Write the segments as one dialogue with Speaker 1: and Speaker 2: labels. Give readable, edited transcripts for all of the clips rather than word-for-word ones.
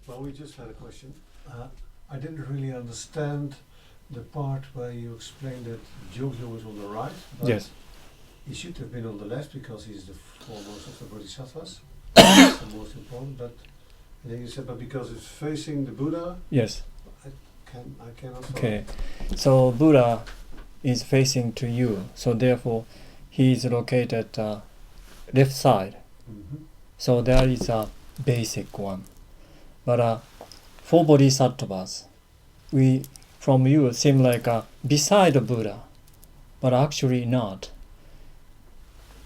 Speaker 1: Well, we just had a question. I didn't really understand the part where you explained that Jogyo was on the right, but
Speaker 2: Yes.
Speaker 1: he should have been on the left because he's the foremost of the bodhisattvas, the most important. But and then you said, but because it's facing the Buddha,
Speaker 2: Yes.
Speaker 1: I cannot follow.
Speaker 2: Okay. So Buddha is facing to you. So therefore, he is located left side.
Speaker 1: Mm-hmm.
Speaker 2: So that is a basic one. But for bodhisattvas, we from you seem like beside the Buddha, but actually not.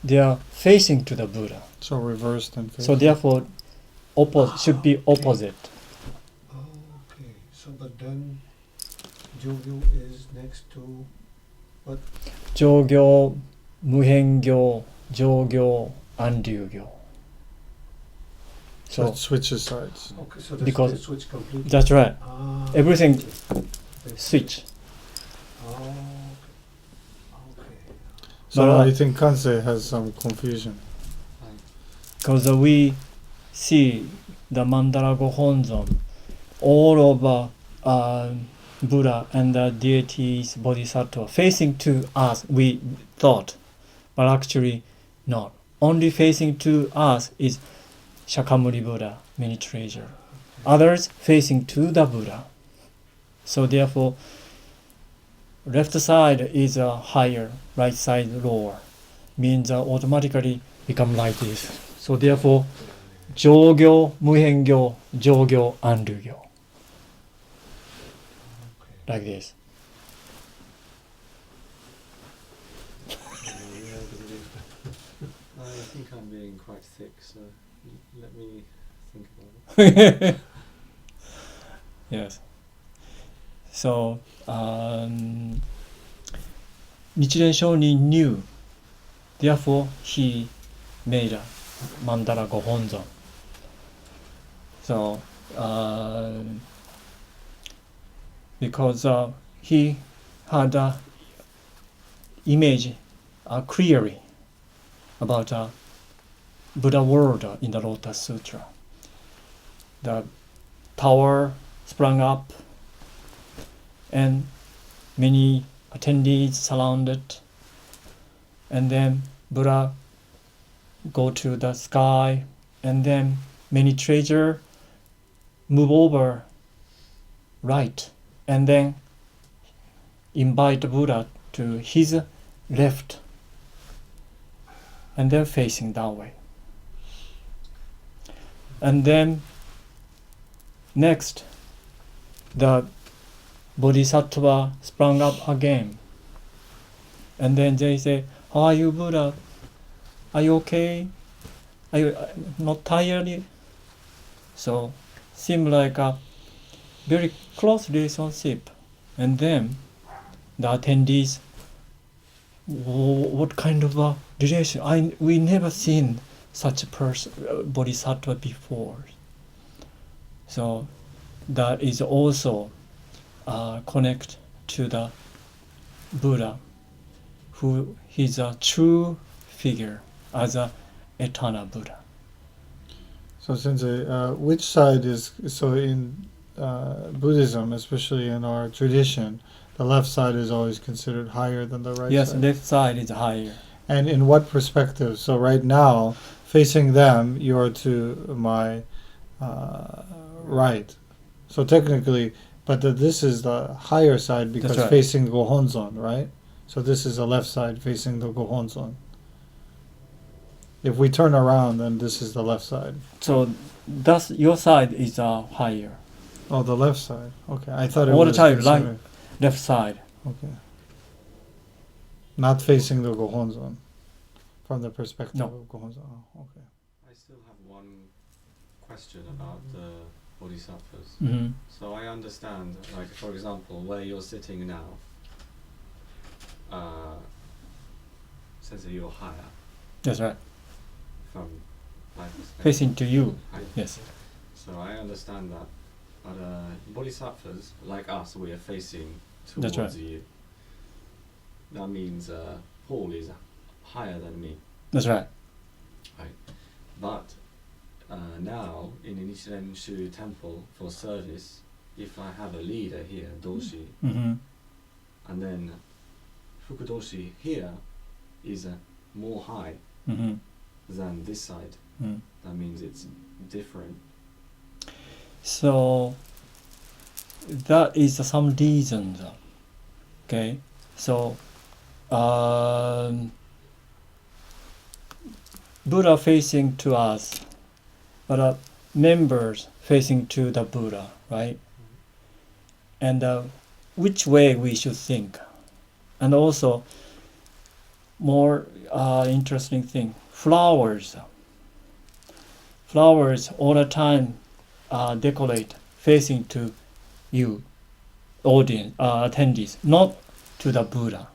Speaker 2: They are facing to the Buddha.
Speaker 3: So reversed and facing.
Speaker 2: So therefore, should be opposite.
Speaker 1: Okay. So, but then Jogyo is next to what?
Speaker 2: Jogyo, Muhengyo, Jogyo, and Ryugyo.
Speaker 3: So
Speaker 2: So
Speaker 3: it switches sides.
Speaker 1: Okay, so
Speaker 2: Because-
Speaker 1: they switch completely.
Speaker 2: that's right. Everything
Speaker 1: Okay.
Speaker 2: switch.
Speaker 1: Oh, okay.
Speaker 3: So
Speaker 2: But,
Speaker 3: I think Kansei has some confusion.
Speaker 2: Because we see the Mandala Gohonzon, all of Buddha and the deities, Bodhisattva, facing to us, we thought, but actually not. Only facing to us is Shakyamuni Buddha, many treasure. Others facing to the Buddha. So therefore, left side is higher, right side lower. Means automatically become like this. So therefore, Jogyo, Muhengyo, Jogyo, and Ryugyo.
Speaker 1: Okay.
Speaker 2: Like this.
Speaker 4: I think I'm being quite thick, so let me think about it.
Speaker 2: Yes. So, Nichiren Shonin knew. Therefore, he made a Mandala Gohonzon. So, because he had an image clearly about Buddha world in the Lotus Sutra. The tower sprang up and many attendees surrounded, and then Buddha go to the sky, and then many treasure move over right, and then invite Buddha to his left, and then facing that way. And then next, the Bodhisattva sprang up again. And then they say, "How are you, Buddha? Are you okay? Are you not tired?" So, seem like a very close relationship. And then the attendees, what kind of a relation? We never seen such a person, Bodhisattva before. So that is also connect to the Buddha, who is a true figure as a eternal Buddha.
Speaker 3: So Sensei, which side is, so in Buddhism, especially in our tradition, the left side is always considered higher than the right
Speaker 2: Yes,
Speaker 3: side?
Speaker 2: left side is higher.
Speaker 3: And in what perspective? So right now, facing them, you're to my right. So technically, but this is the higher side because
Speaker 2: That's right.
Speaker 3: facing the Gohonzon, right? So this is the left side facing the Gohonzon. If we turn around, then this is the left side.
Speaker 2: So thus your side is higher.
Speaker 3: Oh, the left side. Okay, I thought it
Speaker 2: All the
Speaker 3: was
Speaker 2: time,
Speaker 3: considered-
Speaker 2: Left side.
Speaker 3: Okay. Not facing the Gohonzon, from the perspective
Speaker 2: No.
Speaker 3: of Gohonzon. Oh, okay.
Speaker 4: I still have one question about the bodhisattvas.
Speaker 2: Mm-hmm.
Speaker 4: So I understand, like for example, where you're sitting now, Sensei, you're higher
Speaker 2: That's right.
Speaker 4: from my perspective.
Speaker 2: Facing to you.
Speaker 4: Higher.
Speaker 2: Yes.
Speaker 4: So I understand that. But bodhisattvas, like us, we are facing
Speaker 2: That's
Speaker 4: towards
Speaker 2: right.
Speaker 4: you. That means Paul is higher than me.
Speaker 2: That's right.
Speaker 4: But now in the Nichiren Shu temple for service, if I have a leader here, doshi,
Speaker 2: Mm-hmm.
Speaker 4: and then fukudoshi here is more high
Speaker 2: Mm-hmm.
Speaker 4: than this side,
Speaker 2: Mm.
Speaker 4: that means it's different.
Speaker 2: So that is some reasons. Okay, so Buddha facing to us, but members facing to the Buddha, right? And which way we should think, and also more interesting thing, flowers all the time decorate facing to you, audience, attendees, not to the Buddha.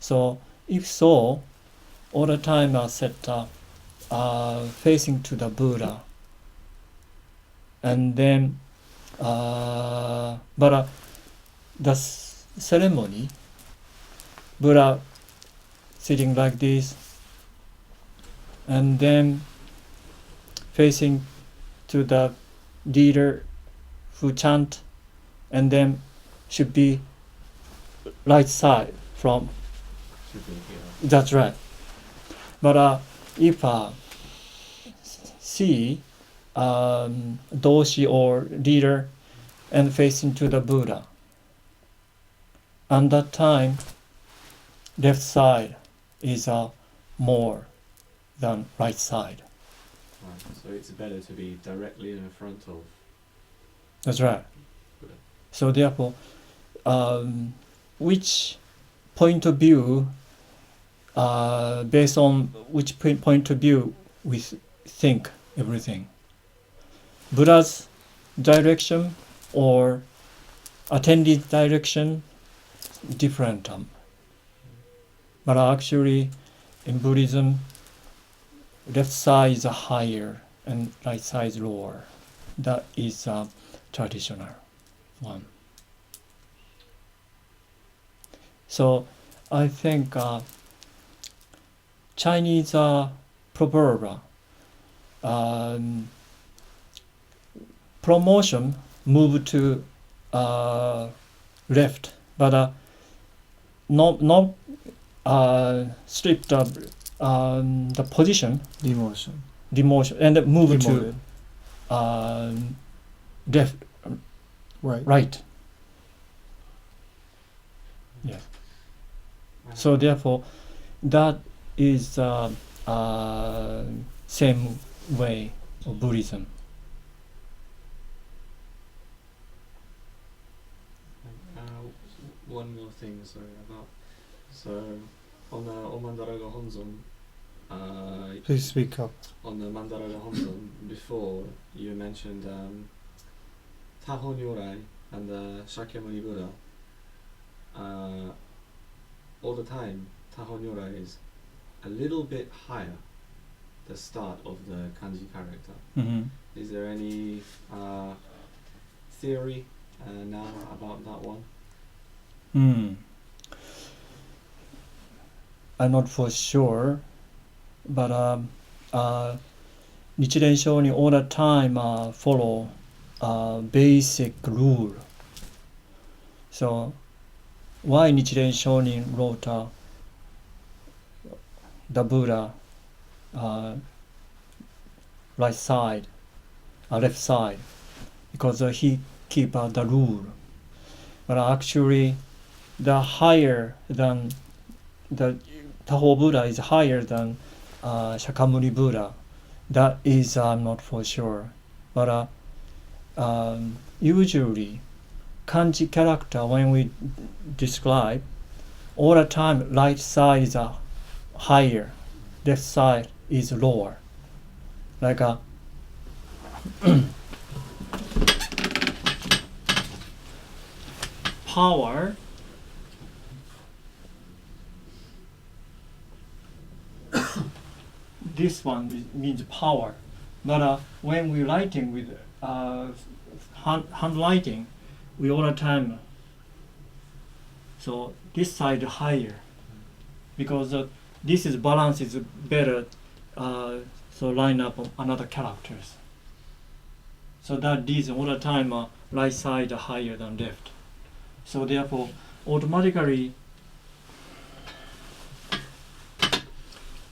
Speaker 2: So if so, all the time are set facing to the Buddha, and then but the ceremony, Buddha sitting like this, and then facing to the leader who chant, and then should be right side from.
Speaker 4: Should be here.
Speaker 2: That's right. But if see doshi or leader and facing to the Buddha, and that time left side is more than right side.
Speaker 4: Right. So it's better to be directly in front of.
Speaker 2: That's right.
Speaker 4: Buddha.
Speaker 2: So therefore, which point of view, based on which point of view we think everything, Buddha's direction or attended direction, different. But actually, in Buddhism, left side is higher and right side is lower. That is traditional one. So I think Chinese proverb, promotion move to left, but not strip the position, demotion, and move
Speaker 3: Demoted.
Speaker 2: to left,
Speaker 3: Right.
Speaker 2: right. Yes. So therefore, that is same way of Buddhism.
Speaker 4: One more thing, sorry about. So on the Mandala Gohonzon,
Speaker 3: Please speak up.
Speaker 4: on the Mandala Gohonzon before you mentioned Taho Nyorai and the Shakyamuni Buddha. All the time, Taho Nyorai is a little bit higher, the start of the kanji character.
Speaker 2: Mm-hmm.
Speaker 4: Is there any theory now about that one?
Speaker 2: I'm not for sure, but Nichiren Shonin all the time follow basic rule. So why Nichiren Shonin wrote the Buddha right side, left side, because he keep the rule. But actually, the higher than the Taho Buddha is higher than Shakyamuni Buddha. That is not for sure. But usually, kanji character when we describe, all the time right side is higher, left side is lower. Like power. This one means power, but when we writing with handwriting, we all the time. So this side higher, because this is balance is better. so line up another characters. So that reason all the time right side higher than left. So therefore automatically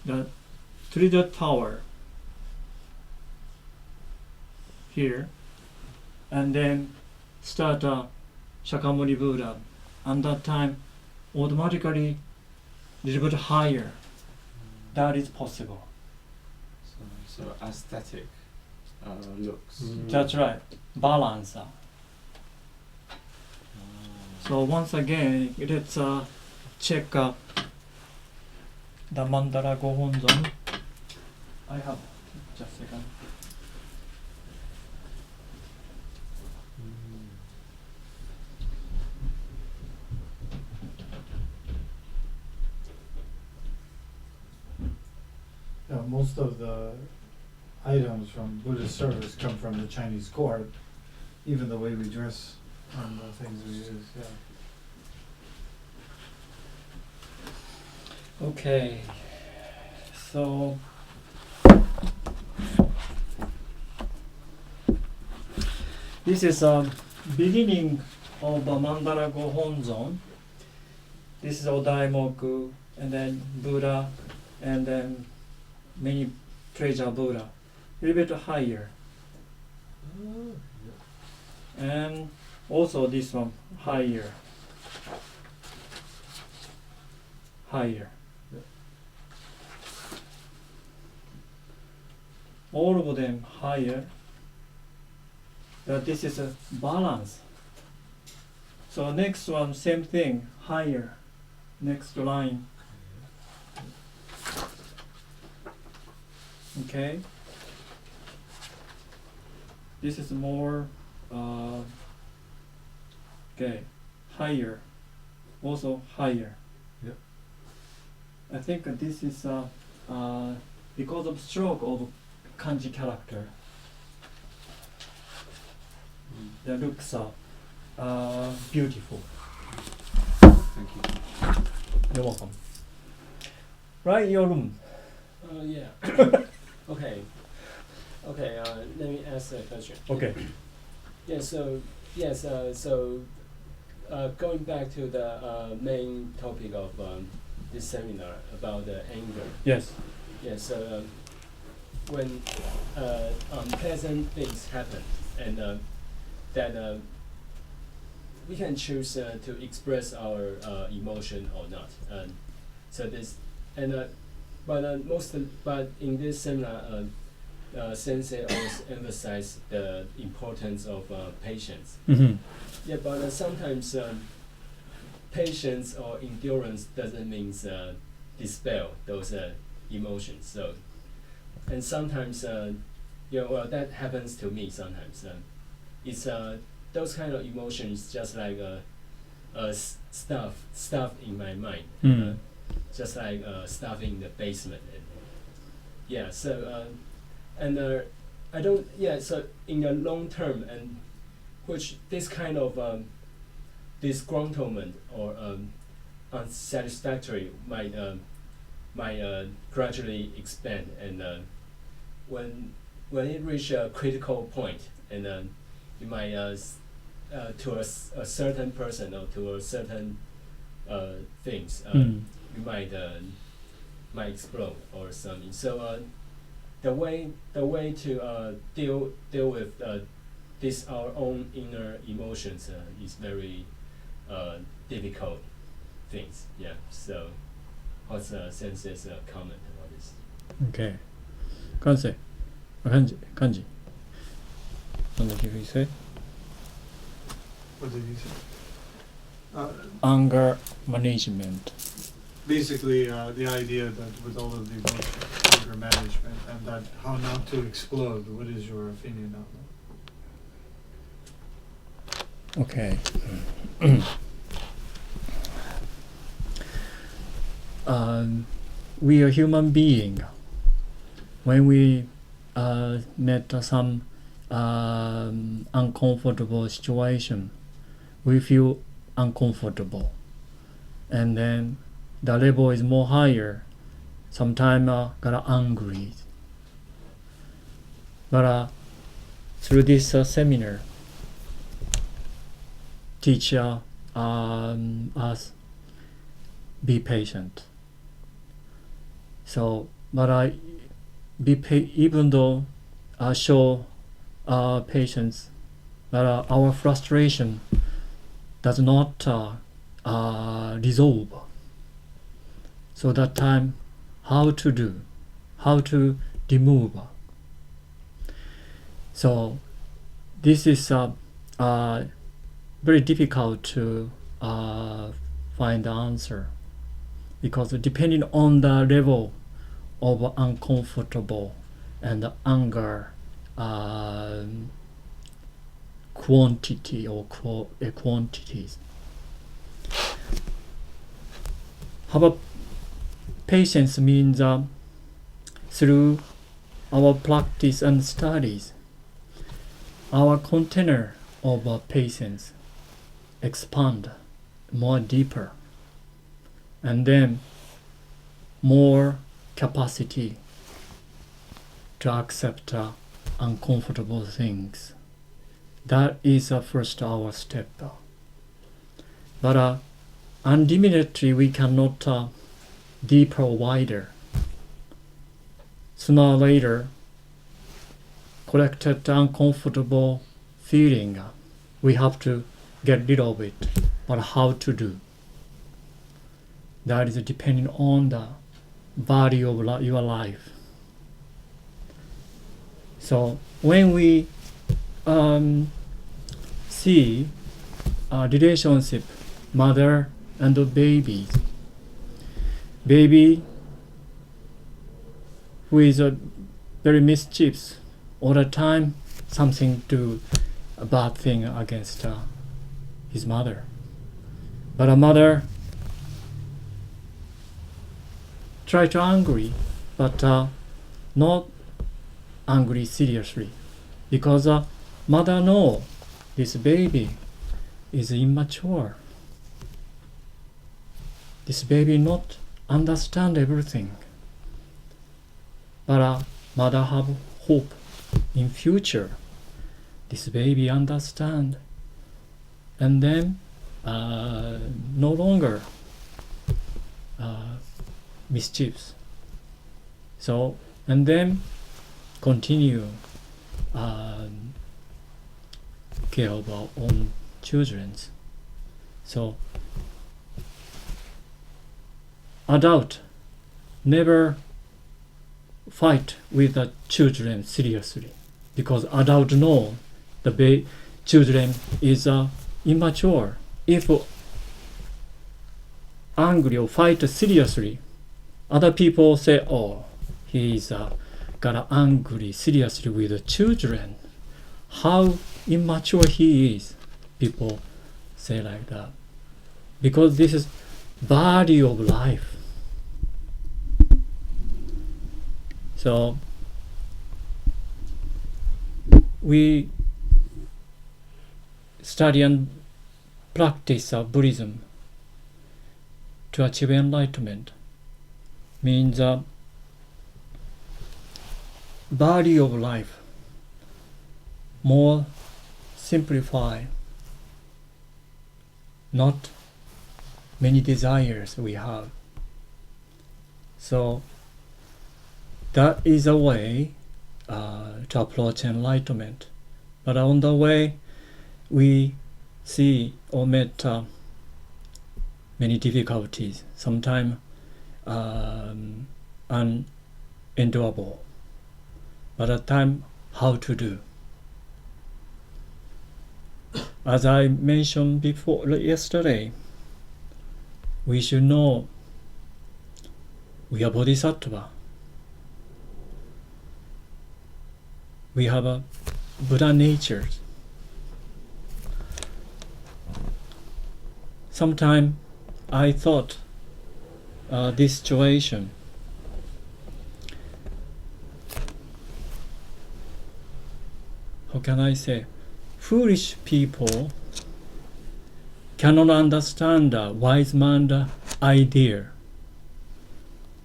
Speaker 2: the treasure tower here and then start Shakyamuni Buddha, and that time automatically little bit higher. That is possible.
Speaker 4: So aesthetic looks.
Speaker 2: That's right. Balance. So once again, let's check the Mandala Gohonzon. I have just a second.
Speaker 3: Yeah, most of the items from Buddhist service come from the Chinese court, even the way we dress and the things we use. Yeah.
Speaker 2: Okay, so this is beginning of Mandala Gohonzon. This is Odaimoku, and then Buddha, and then many treasure Buddha, a little bit higher, and also this one higher, higher. All of them higher. But this is a balance. So next one, same thing, higher. Next line. Okay. This is more okay, higher, also higher.
Speaker 1: Yep.
Speaker 2: I think this is because of stroke of kanji character. The looks are beautiful.
Speaker 4: Thank you.
Speaker 2: You're welcome. Right, your room.
Speaker 5: Yeah. Okay. Okay. Let me ask a question.
Speaker 2: Okay.
Speaker 5: Yeah. So yes. Going back to the main topic of this seminar about the anger.
Speaker 2: Yes.
Speaker 5: Yeah. So when unpleasant things happen, and that we can choose to express our emotion or not. So this and but in this seminar, Sensei always emphasize the importance of patience.
Speaker 2: Mm-hmm.
Speaker 5: Yeah, but sometimes patience or endurance doesn't mean dispel those emotions. So, and sometimes well, that happens to me sometimes. It's those kind of emotions just like stuff in my mind. Just like stuff in the basement. Yeah, so I don't. Yeah, so in the long term, and which this kind of disgruntlement or unsatisfactory might gradually expand, and when it reach a critical point, and you might to a certain person or to a certain things. You might explode or something. So the way to deal with this our own inner emotions is very difficult things. Yeah. So what's Sensei's comment about this?
Speaker 2: Okay. Kanji. Kanji. What did you say?
Speaker 3: What did you say?
Speaker 2: Anger management.
Speaker 3: Basically, the idea that with all of the emotions, anger management, and that how not to explode. What is your opinion on that?
Speaker 2: Okay. We are human being. When we met some uncomfortable situation, we feel uncomfortable, and then the level is more higher. Sometimes got angry, But through this seminar, teach us be patient. So, but even though show patience, but our frustration does not resolve. So that time, how to remove. So this is very difficult to find the answer, because depending on the level of uncomfortable and anger quantity or quantities. Have patience means through our practice and studies, our container of patience expand more deeper, and then more capacity to accept uncomfortable things. That is first our step. But unlimitedly we cannot deeper or wider. Sooner or later, collected uncomfortable feeling, we have to get rid of it. But how to do? That is depending on the value of your life. So when we see a relationship, mother and baby who is very mischievous all the time, something do a bad thing against his mother. But a mother try to angry, but not angry seriously, because mother know this baby is immature. This baby not understand everything. But mother have hope in future. This baby understand, and then no longer mischiefs. So, and then continue care of our own children. So adult never fight with the children seriously, because adult know the children is immature. If angry or fight seriously, other people say, oh, he's got angry seriously with the children. How immature he is. People say like that. Because this is value of life. So we study and practice Buddhism to achieve enlightenment. Means value of life more simplify, not many desires we have. So that is a way to approach enlightenment. But on the way, we see or met many difficulties, sometimes unendurable. But at time, how to do? As I mentioned before yesterday, we should know we are bodhisattva. We have a Buddha nature. Sometimes I thought this situation, how can I say, foolish people cannot understand a wise man's idea,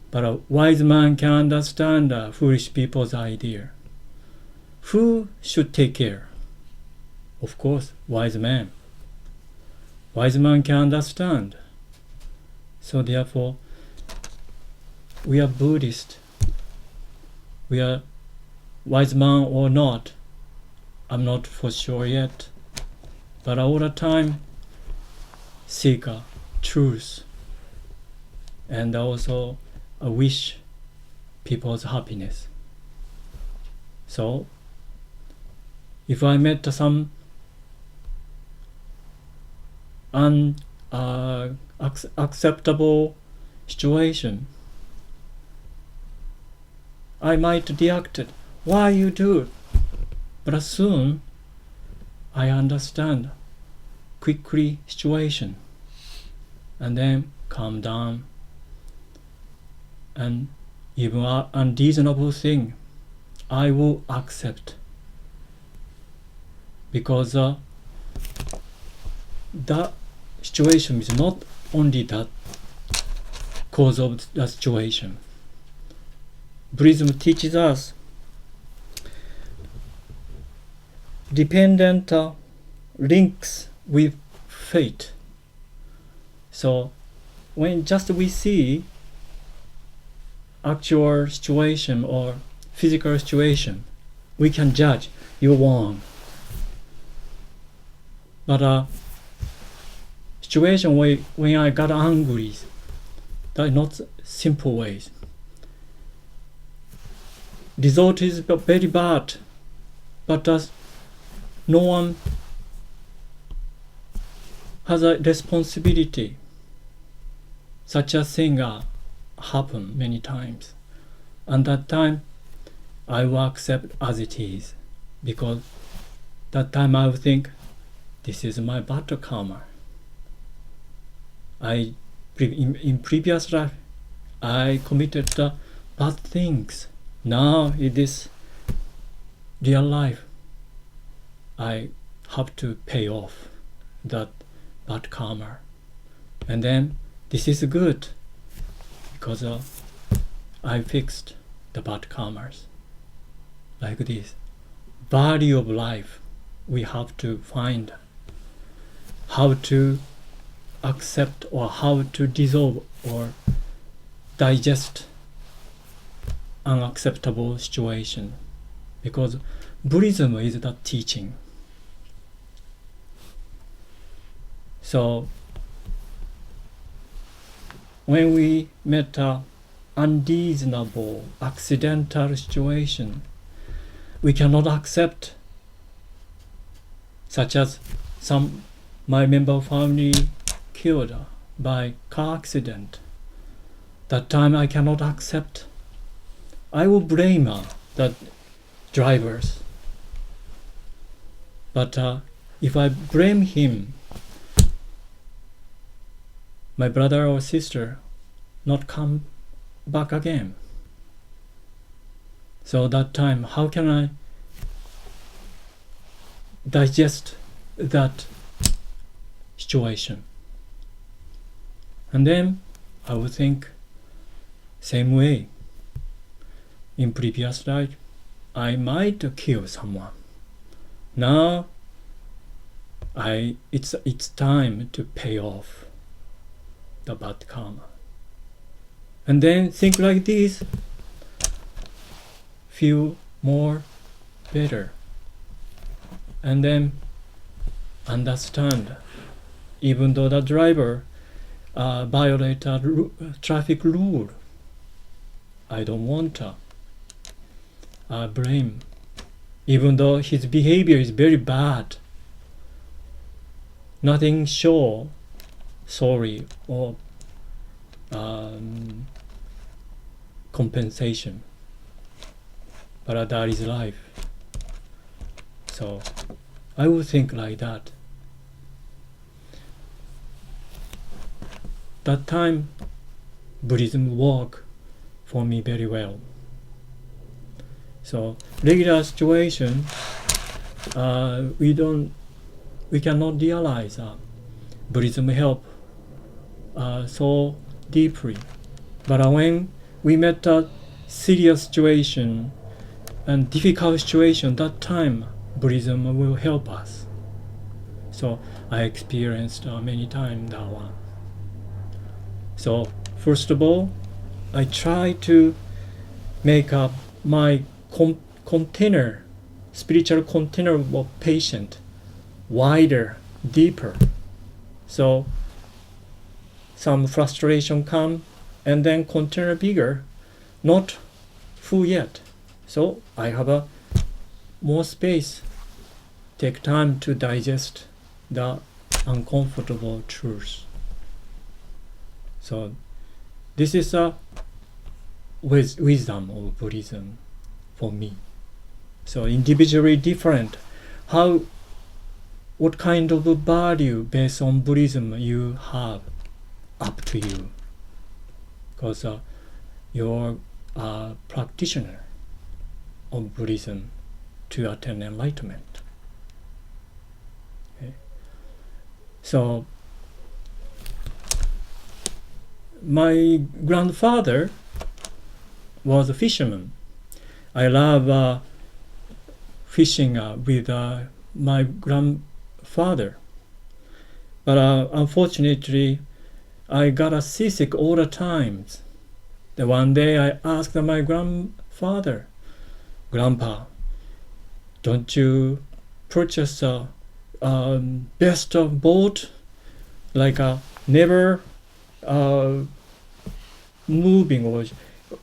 Speaker 2: but a wise man can understand foolish people's idea. who should take care? Of course, wise man. Wise man can understand. So therefore, we are Buddhist. We are wise man or not, I'm not for sure yet. But all the time, seek a truth and also a wish people's happiness. So, if I met some unacceptable situation, I might react it. Why you do it? But soon I understand quickly situation and then calm down, and even an unreasonable thing I will accept, because that situation is not only that cause of the situation. Buddhism teaches us dependent links with fate. So when just we see actual situation or physical situation, we can judge you're wrong. But situation when I got angry, that is not simple ways. Result is very bad, but no one has a responsibility. Such a thing happen many times. And that time, I will accept as it is, because that time I will think, this is my bad karma. In previous life, I committed bad things. Now in this real life, I have to pay off that bad karma. And then this is good, because I fixed the bad karmas. Like this. Value of life, we have to find how to accept or how to dissolve or digest unacceptable situation, because Buddhism is that teaching. So when we met an unreasonable accidental situation, we cannot accept, such as my member of family killed by car accident. That time I cannot accept. I will blame the drivers. But if I blame him, my brother or sister not come back again. So that time, how can I digest that situation? And then I would think same way. In previous life, I might kill someone. Now, it's time to pay off the bad karma. And then think like this, feel more better. And then understand, even though the driver violated a traffic rule, I don't want to blame, even though his behavior is very bad. Nothing show sorry or compensation, but that is life. So I would think like that. That time Buddhism worked for me very well. So regular situation, we cannot realize Buddhism help so deeply. But when we met a serious situation, and difficult situation, that time Buddhism will help us. So I experienced many times that one. So first of all, I try to make up my container, spiritual container of patient wider, deeper. So some frustration come and then container bigger, not full yet. So I have a more space, take time to digest the uncomfortable truth. So this is a wisdom of Buddhism for me. So individually different. What kind of value based on Buddhism you have, up to you. Because you're a practitioner of Buddhism to attain enlightenment. Okay. So my grandfather was a fisherman. I love fishing with my grandfather. But unfortunately, I got a seasick all the times. The one day I asked my grandfather, "Grandpa, don't you purchase a best of boat, like a never moving or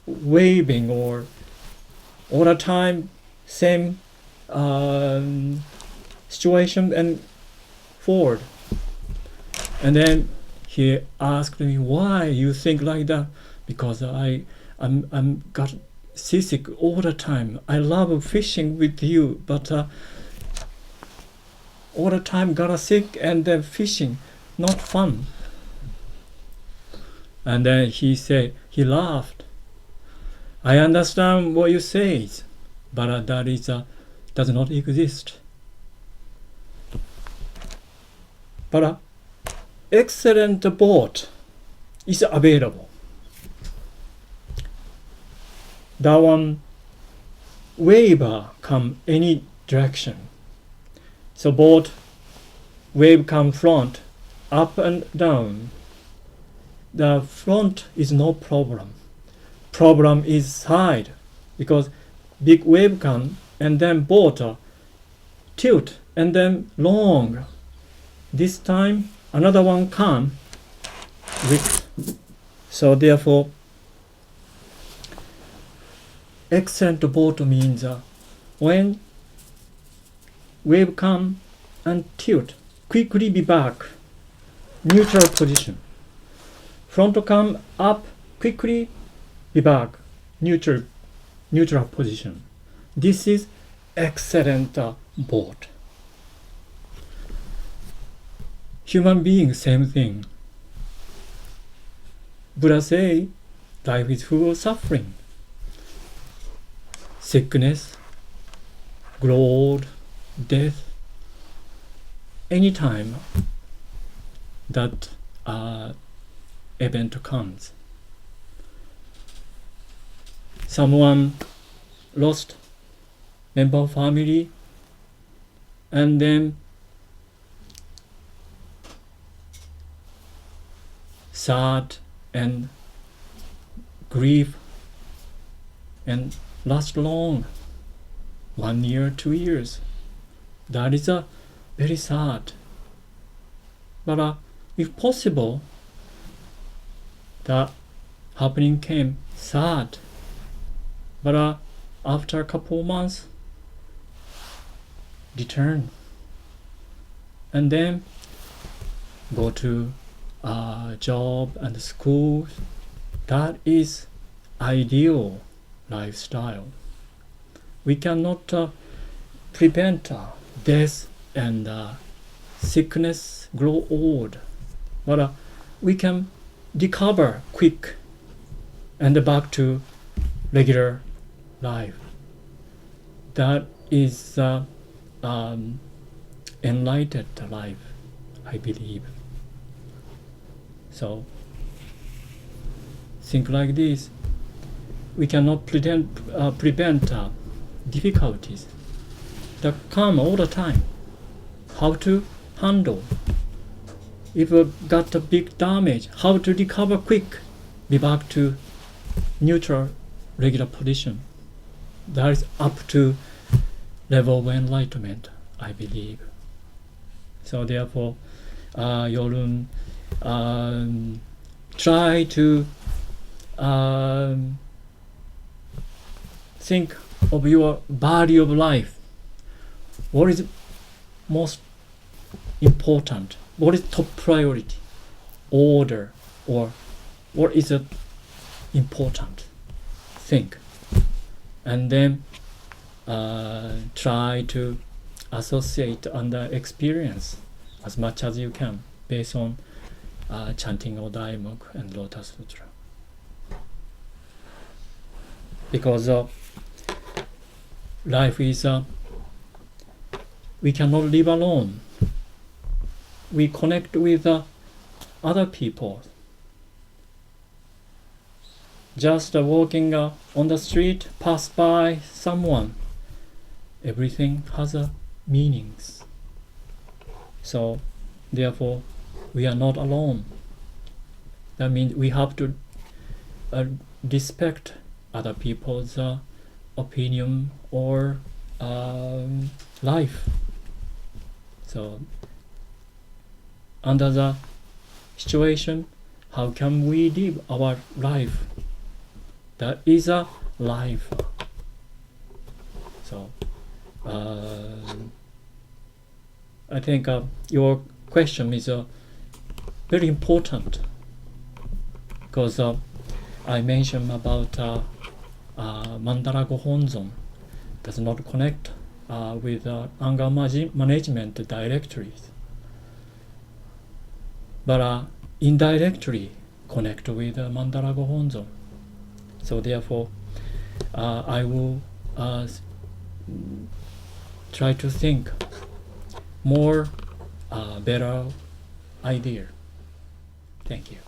Speaker 2: waving or all the time same situation and forward?" And then he asked me, "Why you think like that?" Because I'm got seasick all the time. I love fishing with you, but all the time got sick and then fishing, not fun. And then he said, he laughed. "I understand what you say, but that is does not exist. But excellent boat is available. That one wave come any direction. So boat wave come front, up and down. The front is no problem. Problem is side, because big wave come and then boat tilt and then long. This time another one come with. So therefore, excellent boat means when wave come and tilt, quickly be back, neutral position. Front come up, quickly be back, neutral position. This is excellent boat. Human being, same thing. Buddha say, life is full of suffering. Sickness, growth, death. Anytime that event comes. Someone lost member of family, and then sad and grief and last long, 1 year, 2 years. That is very sad. But if possible, the happening came sad. But after a couple of months, return. And then go to job and school. That is ideal lifestyle. We cannot prevent death and sickness, grow old, but we can recover quick and back to regular life. That is enlightened life, I believe. So think like this. We cannot prevent difficulties that come all the time. How to handle. If you got a big damage, how to recover quick, be back to neutral, regular position. That is up to level of enlightenment, I believe. So therefore, Yorun, try to think of your value of life. What is most important? What is top priority? Order, or what is important? Think. And then try to associate under experience as much as you can based on chanting of Daimoku and Lotus Sutra. Because life is, we cannot live alone. We connect with other people. Just walking on the street, pass by someone. Everything has meanings. So, therefore, we are not alone. That means we have to respect other people's opinion or life. So, under the situation, how can we live our life? That is a life. So, I think your question is very important because I mentioned about Mandala Gohonzon does not connect with anger management directories, but indirectly connect with Mandala Gohonzon. So therefore, I will try to think more better idea. Thank you.